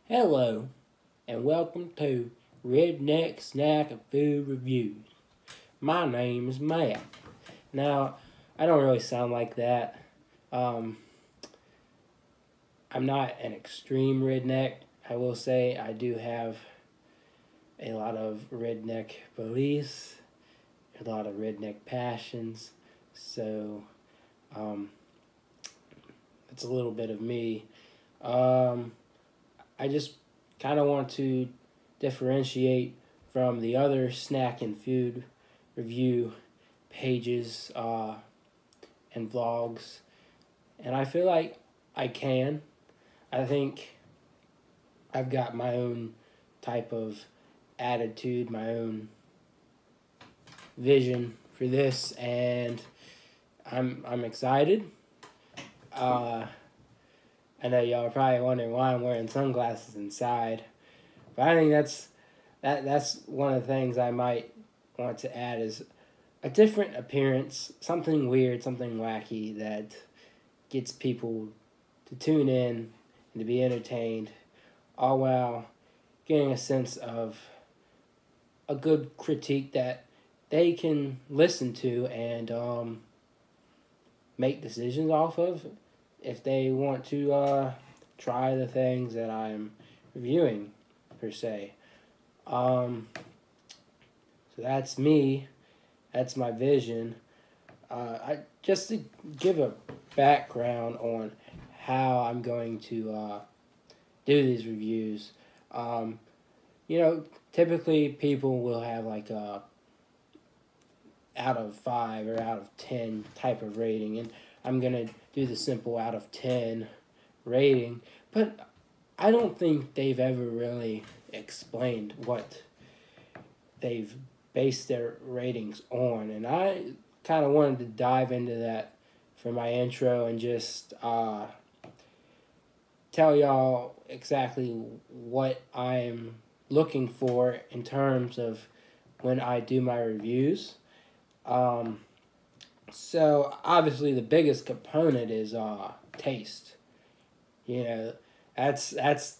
Hello, and welcome to Redneck Snack and Food Reviews. My name is Matt. Now, I don't really sound like that. Um, I'm not an extreme redneck. I will say I do have a lot of redneck beliefs, a lot of redneck passions. So, um, it's a little bit of me. Um, I just kind of want to differentiate from the other snack and food review pages and vlogs, and I feel like I can. I think I've got my own type of attitude, my own vision for this, and I'm excited. Uh, I know y'all are probably wondering why I'm wearing sunglasses inside, but I think that's one of the things I might want to add is a different appearance, something weird, something wacky that gets people to tune in and to be entertained, all while getting a sense of a good critique that they can listen to and make decisions off of if they want to try the things that I'm reviewing, per se. Um, so that's me. That's my vision. I just to give a background on how I'm going to do these reviews. Um, Typically people will have like a out of 5 or out of 10 type of rating, and I'm gonna do the simple out of 10 rating. But I don't think they've ever really explained what they've based their ratings on, and I kind of wanted to dive into that for my intro and just tell y'all exactly what I'm looking for in terms of when I do my reviews. Um, so obviously the biggest component is taste. You know, that's that's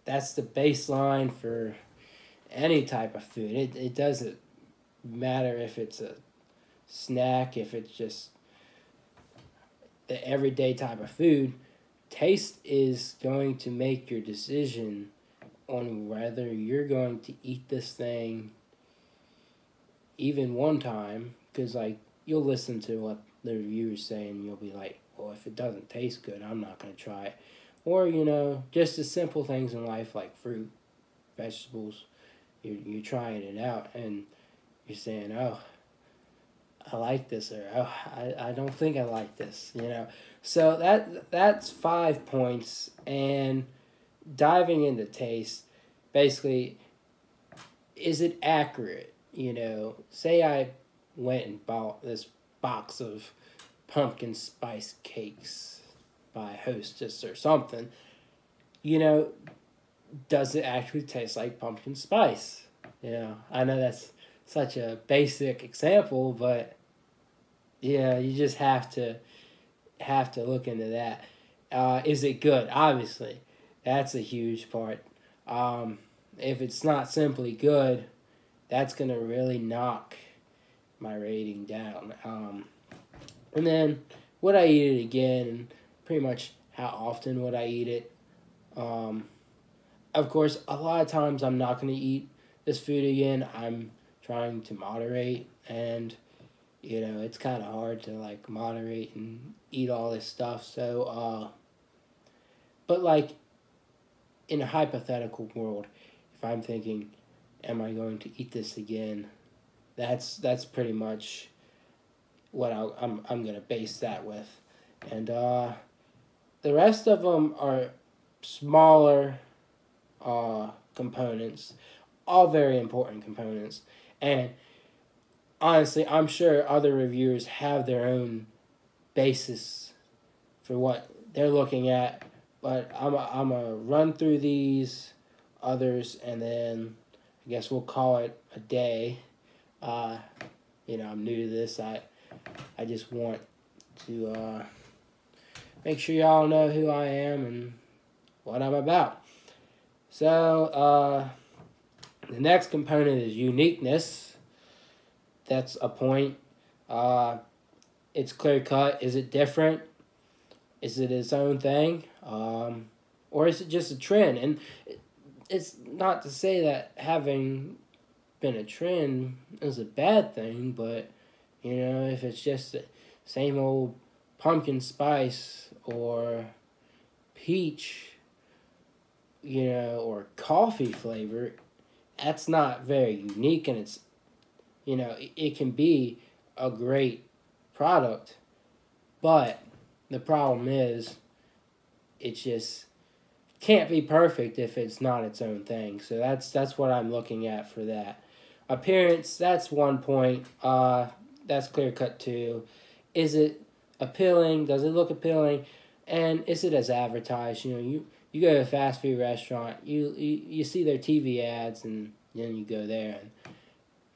that's the baseline for any type of food. It doesn't matter if it's a snack, if it's just the everyday type of food. Taste is going to make your decision on whether you're going to eat this thing even one time, because like you'll listen to what the reviewers say and you'll be like, well, if it doesn't taste good, I'm not going to try it. Or just the simple things in life like fruit, vegetables. You're trying it out and you're saying, oh, I like this, or oh, I don't think I like this. So that's 5 points. And diving into taste, basically, is it accurate? Say I went and bought this box of pumpkin spice cakes by Hostess or something. You know, does it actually taste like pumpkin spice? I know that's such a basic example, but you just have to look into that. Is it good? Obviously, that's a huge part. If it's not simply good, that's gonna really knock my rating down. And then would I eat it again? And pretty much how often would I eat it? Of course, a lot of times I'm not gonna eat this food again. I'm trying to moderate, and it's kind of hard to like moderate and eat all this stuff. So, but like in a hypothetical world, if I'm thinking, am I going to eat this again? That's pretty much what I'm gonna base that with, and the rest of them are smaller components, all very important components, and honestly, I'm sure other reviewers have their own basis for what they're looking at, but I'm a run through these others, and then I guess we'll call it a day. Uh, I'm new to this. I just want to make sure y'all know who I am and what I'm about. So, the next component is uniqueness. That's a point. Uh, it's clear cut. Is it different? Is it its own thing? Or is it just a trend? And it's not to say that having been a trend is a bad thing, but if it's just the same old pumpkin spice or peach, or coffee flavor, that's not very unique, and it's it can be a great product, but the problem is it just can't be perfect if it's not its own thing. So that's what I'm looking at for that. Appearance, that's one point. That's clear cut too. Is it appealing? Does it look appealing? And is it as advertised? You go to a fast food restaurant, you see their TV ads, and then you go there, and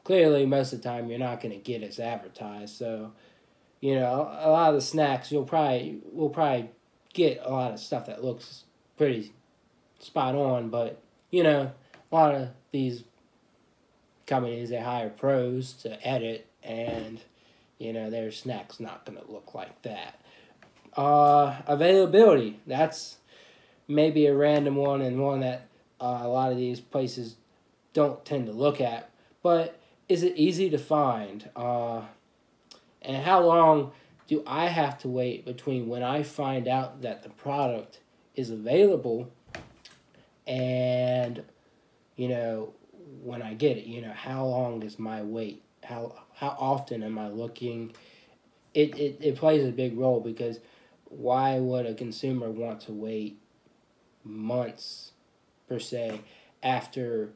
clearly most of the time you're not going to get as advertised. So, a lot of the snacks we'll probably get a lot of stuff that looks pretty spot on, but a lot of these companies, they hire pros to edit, and their snack's not going to look like that. Availability, that's maybe a random one, and one that a lot of these places don't tend to look at, but is it easy to find? And how long do I have to wait between when I find out that the product is available and when I get it? How long is my wait? How often am I looking? It plays a big role, because why would a consumer want to wait months per se after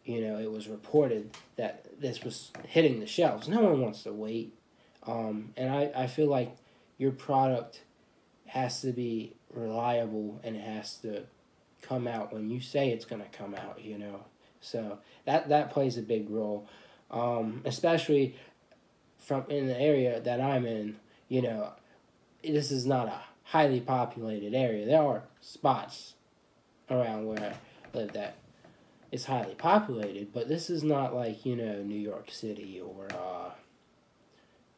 it was reported that this was hitting the shelves? No one wants to wait. And I feel like your product has to be reliable, and it has to come out when you say it's going to come out, So that plays a big role, especially from in the area that I'm in. This is not a highly populated area. There are spots around where I live that is highly populated, but this is not like New York City or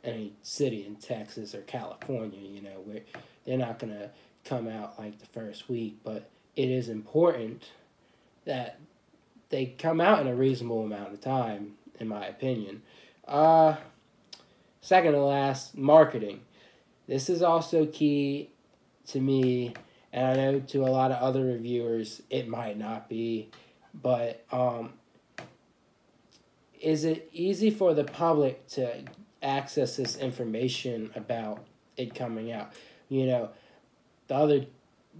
any city in Texas or California, where they're not going to come out like the first week. But it is important that they come out in a reasonable amount of time, in my opinion. Second to last, marketing. This is also key to me, and I know to a lot of other reviewers it might not be, but is it easy for the public to access this information about it coming out? The other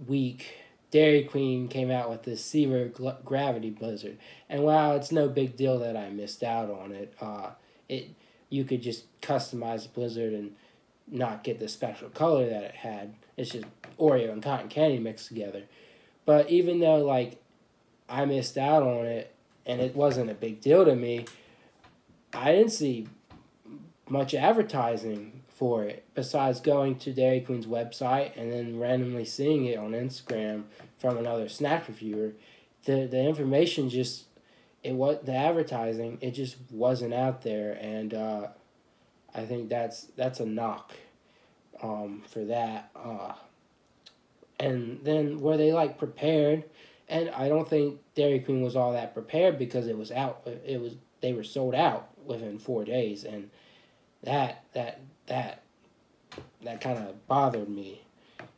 week, Dairy Queen came out with this zero gravity blizzard, and while it's no big deal that I missed out on it, you could just customize the blizzard and not get the special color that it had. It's just Oreo and cotton candy mixed together. But even though I missed out on it and it wasn't a big deal to me, I didn't see much advertising for it besides going to Dairy Queen's website and then randomly seeing it on Instagram from another snack reviewer. The information just, the advertising, it just wasn't out there, and I think that's a knock for that. And then were they prepared? And I don't think Dairy Queen was all that prepared, because it was out. They were sold out within 4 days, and that kind of bothered me.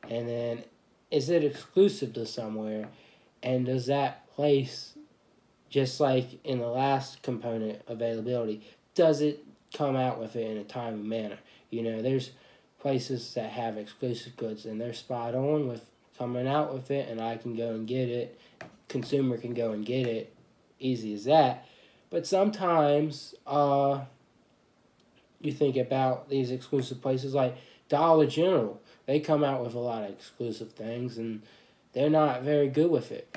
And then, is it exclusive to somewhere? And does that place, just like in the last component, availability, does it come out with it in a timely manner? There's places that have exclusive goods, and they're spot on with coming out with it, and I can go and get it. Consumer can go and get it, easy as that. But sometimes you think about these exclusive places like Dollar General. They come out with a lot of exclusive things, and they're not very good with it.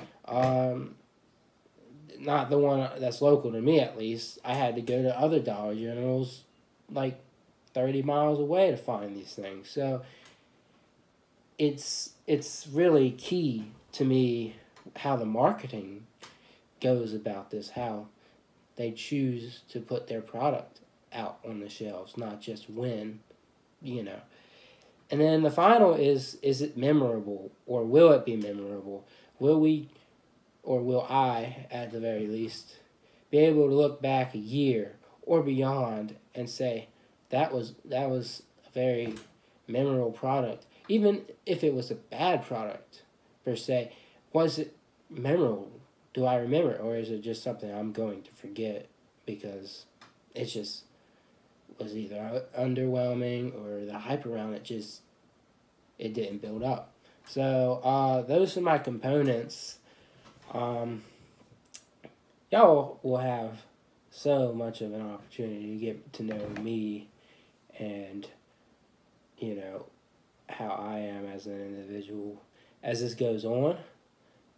Not the one that's local to me, at least. I had to go to other Dollar Generals 30 miles away to find these things. So it's really key to me how the marketing goes about this, how they choose to put their product out on the shelves, not just when, you know. And then the final is it memorable, or will it be memorable? Will we, or will I, at the very least, be able to look back a year or beyond and say, that was a very memorable product, even if it was a bad product per se. Was it memorable? Do I remember it, or is it just something I'm going to forget because it just was either underwhelming, or the hype around it just, it didn't build up. So those are my components. Um, y'all will have so much of an opportunity to get to know me, and you know how I am as an individual as this goes on.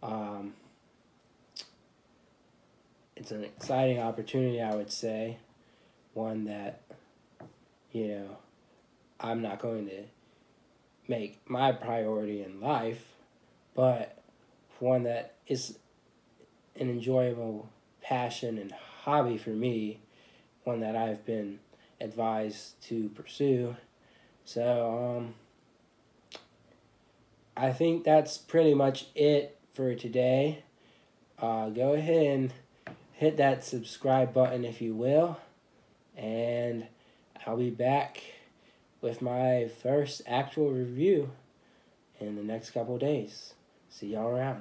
Um, it's an exciting opportunity, I would say, one that, you know, I'm not going to make my priority in life, but one that is an enjoyable passion and hobby for me, one that I've been advised to pursue. So I think that's pretty much it for today. Go ahead and hit that subscribe button if you will, and I'll be back with my first actual review in the next couple days. See y'all around.